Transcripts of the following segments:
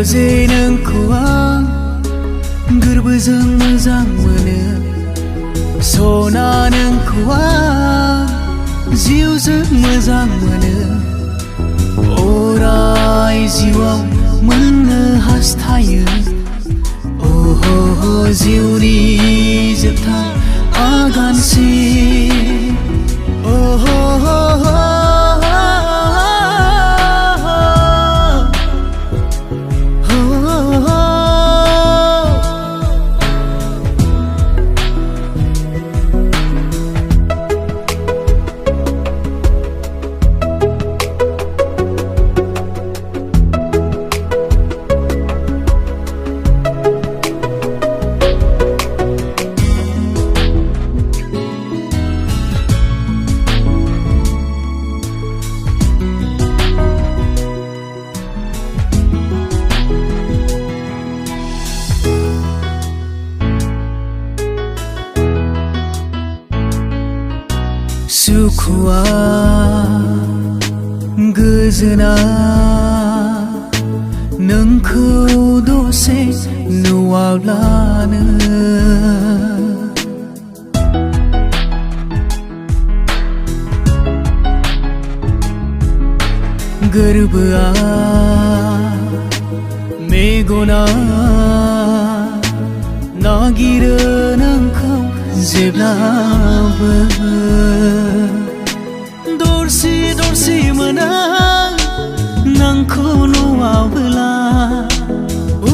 रजे नोंखौ आं गोरबोजों मोजां मोनो सना नोंखौ आं जिउजों मोजां मोनो अराय जिउआव मोननो हास्थायो ओहो जिउनि जोबथा आगानसिम ओहो सुखुआ गोजोना नोंखौ दसे नुवाब्लानो गोरबोआ मेगना नागिरो नोंखौ जेब्लाबो दरसि दरसि मोना नोंखौ नुवाब्ला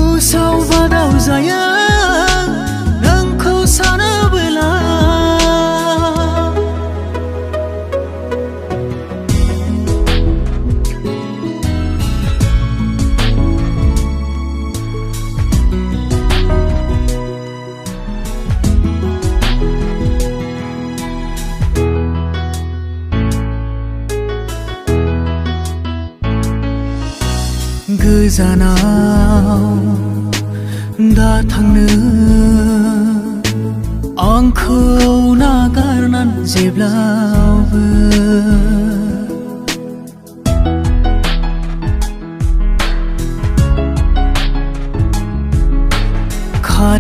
उसाव बादाव जायो नोंखौ सानोब्ला गोजानाव दा थांनो आंखौ नागारनानै जेब्लाबो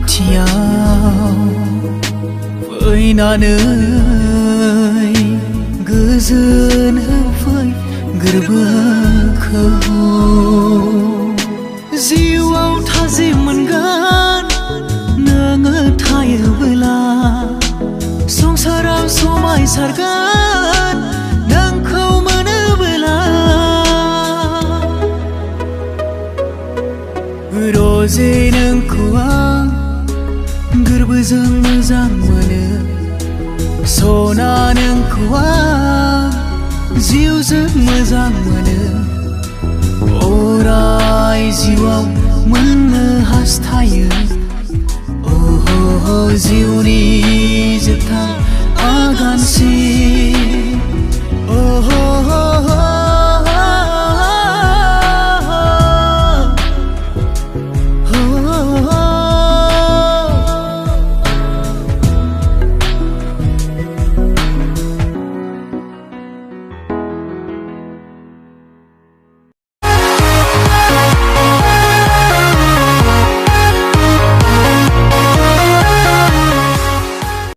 खाथियाव फैनानै गोजोन होफै गोरबोखौ जिउआव थाजिम मोनगोन नोङो थायोब्ला संसाराव समायसारगोन नोंखौ मोनोब्ला रजे नोंखौ आं गोरबोजों मोजां मोनो सना नोंखौ आं जिउजों मोजां मोनो अराय जिउआव मोननो हास्थायो ओहो जिउनि जोबथा आगानसिम